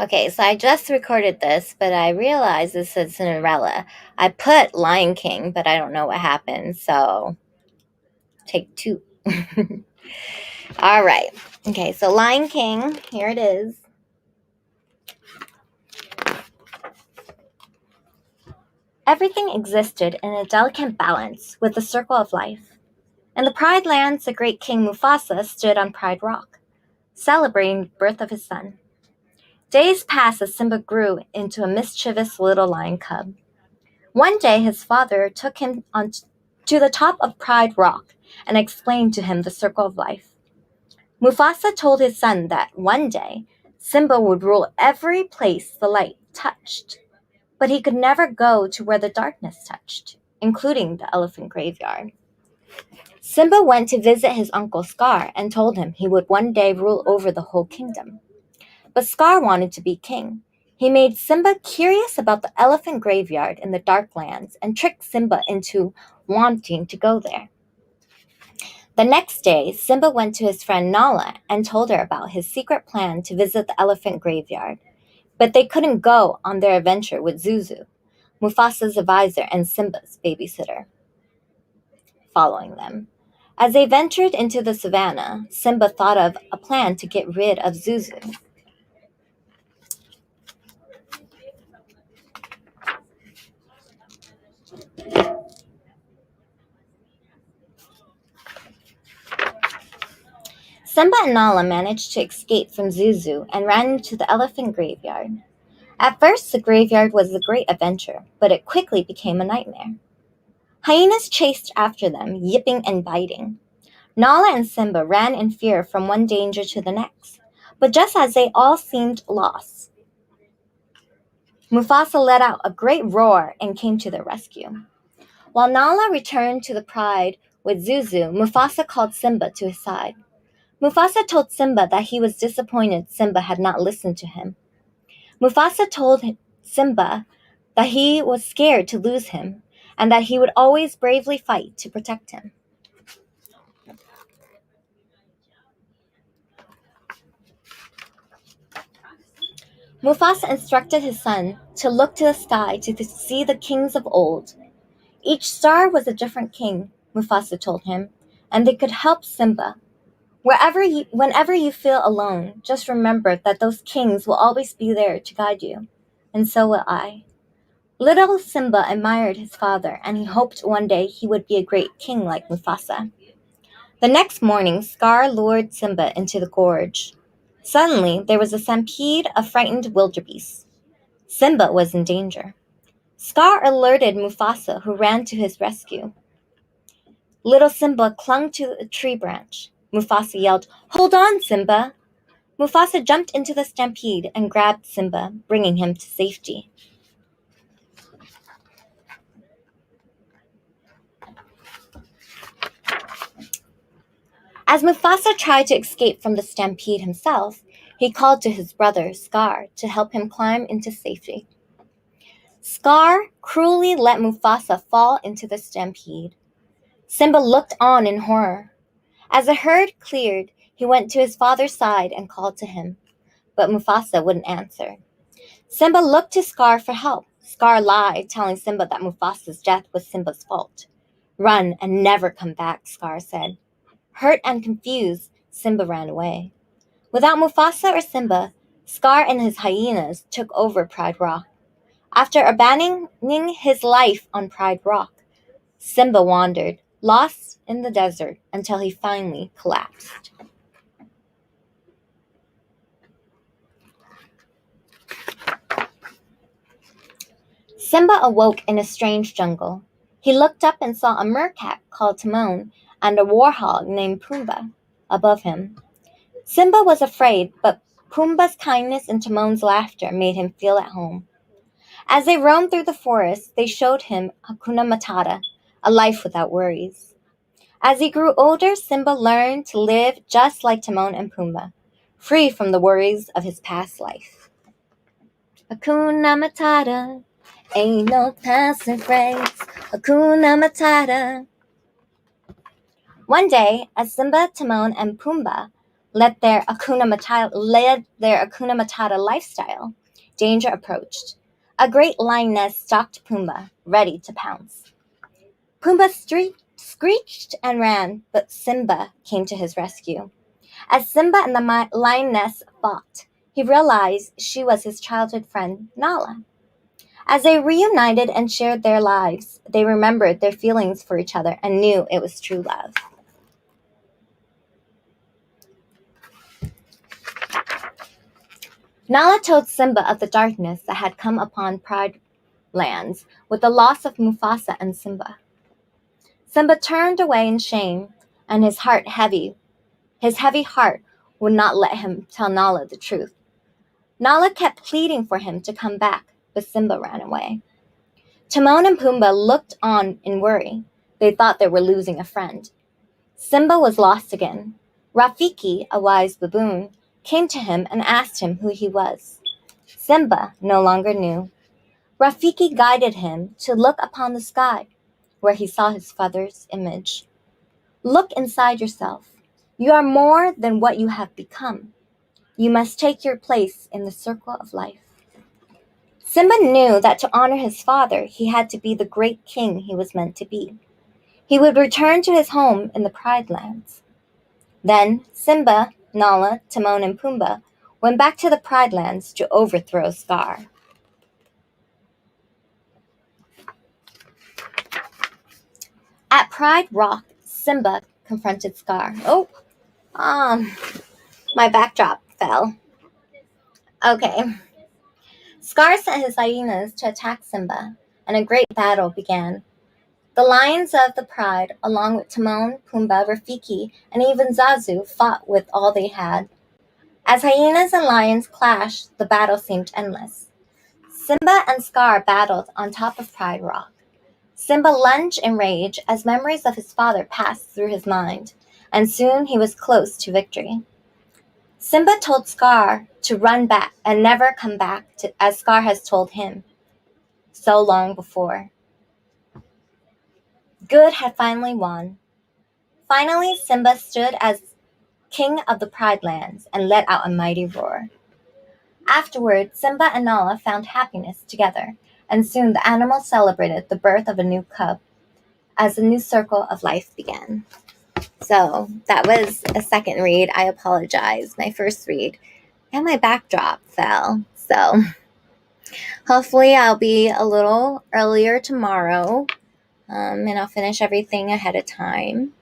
Okay, so I just recorded this, but I realized this is Cinderella. I put Lion King, but I don't know what happened, so take two. All right. Okay, so Lion King, here it is. Everything existed in a delicate balance with the circle of life. In the Pride Lands, the great King Mufasa stood on Pride Rock, celebrating the birth of his son. Days passed as Simba grew into a mischievous little lion cub. One day his father took him to the top of Pride Rock and explained to him the circle of life. Mufasa told his son that one day Simba would rule every place the light touched, but he could never go to where the darkness touched, including the elephant graveyard. Simba went to visit his uncle Scar and told him he would one day rule over the whole kingdom. But Scar wanted to be king. He made Simba curious about the elephant graveyard in the dark lands and tricked Simba into wanting to go there. The next day, Simba went to his friend Nala and told her about his secret plan to visit the elephant graveyard. But they couldn't go on their adventure with Zuzu, Mufasa's advisor and Simba's babysitter, following them. As they ventured into the savannah, Simba thought of a plan to get rid of Zuzu. Simba and Nala managed to escape from Zuzu and ran into the elephant graveyard. At first, the graveyard was a great adventure, but it quickly became a nightmare. Hyenas chased after them, yipping and biting. Nala and Simba ran in fear from one danger to the next, but just as they all seemed lost, Mufasa let out a great roar and came to their rescue. While Nala returned to the Pride with Zuzu, Mufasa called Simba to his side. Mufasa told Simba that he was disappointed Simba had not listened to him. Mufasa told Simba that he was scared to lose him and that he would always bravely fight to protect him. Mufasa instructed his son to look to the sky to see the kings of old. Each star was a different king, Mufasa told him, and they could help Simba. Whenever you feel alone, just remember that those kings will always be there to guide you, and so will I. Little Simba admired his father, and he hoped one day he would be a great king like Mufasa. The next morning, Scar lured Simba into the gorge. Suddenly, there was a stampede of frightened wildebeest. Simba was in danger. Scar alerted Mufasa, who ran to his rescue. Little Simba clung to a tree branch. Mufasa yelled, "Hold on, Simba!" Mufasa jumped into the stampede and grabbed Simba, bringing him to safety. As Mufasa tried to escape from the stampede himself, he called to his brother, Scar, to help him climb into safety. Scar cruelly let Mufasa fall into the stampede. Simba looked on in horror. As the herd cleared, he went to his father's side and called to him, but Mufasa wouldn't answer. Simba looked to Scar for help. Scar lied, telling Simba that Mufasa's death was Simba's fault. "Run and never come back," Scar said. Hurt and confused, Simba ran away. Without Mufasa or Simba, Scar and his hyenas took over Pride Rock. After abandoning his life on Pride Rock, Simba wandered, lost in the desert, until he finally collapsed. Simba awoke in a strange jungle. He looked up and saw a meerkat called Timon and a warhog named Pumbaa above him. Simba was afraid, but Pumbaa's kindness and Timon's laughter made him feel at home. As they roamed through the forest, they showed him Hakuna Matata, a life without worries. As he grew older, Simba learned to live just like Timon and Pumbaa, free from the worries of his past life. Hakuna Matata, ain't no passing phrase. Hakuna Matata. One day, as Simba, Timon, and Pumbaa led their Akuna Matata lifestyle, danger approached. A great lioness stalked Pumbaa, ready to pounce. Pumbaa screeched and ran, but Simba came to his rescue. As Simba and the lioness fought, he realized she was his childhood friend, Nala. As they reunited and shared their lives, they remembered their feelings for each other and knew it was true love. Nala told Simba of the darkness that had come upon Pride Lands with the loss of Mufasa and Simba. Simba turned away in shame, and his heavy heart would not let him tell Nala the truth. Nala kept pleading for him to come back, but Simba ran away. Timon and Pumbaa looked on in worry. They thought they were losing a friend. Simba was lost again. Rafiki, a wise baboon, came to him and asked him who he was. Simba no longer knew. Rafiki guided him to look upon the sky, where he saw his father's image. Look inside yourself. You are more than what you have become. You must take your place in the circle of life. Simba knew that to honor his father, he had to be the great king he was meant to be. He would return to his home in the Pride Lands. Then Simba, Nala, Timon, and Pumbaa went back to the Pride Lands to overthrow Scar. At Pride Rock, Simba confronted Scar. My backdrop fell. Okay. Scar sent his hyenas to attack Simba, and a great battle began. The lions of the Pride, along with Timon, Pumbaa, Rafiki, and even Zazu, fought with all they had. As hyenas and lions clashed, the battle seemed endless. Simba and Scar battled on top of Pride Rock. Simba lunged in rage as memories of his father passed through his mind, and soon he was close to victory. Simba told Scar to run back and never come back, as Scar has told him so long before. Good had finally won. Finally, Simba stood as king of the Pride Lands and let out a mighty roar. Afterward, Simba and Nala found happiness together, and soon the animals celebrated the birth of a new cub as a new circle of life began. So that was a second read. I apologize. My first read and my backdrop fell. So hopefully I'll be a little earlier tomorrow, and I'll finish everything ahead of time.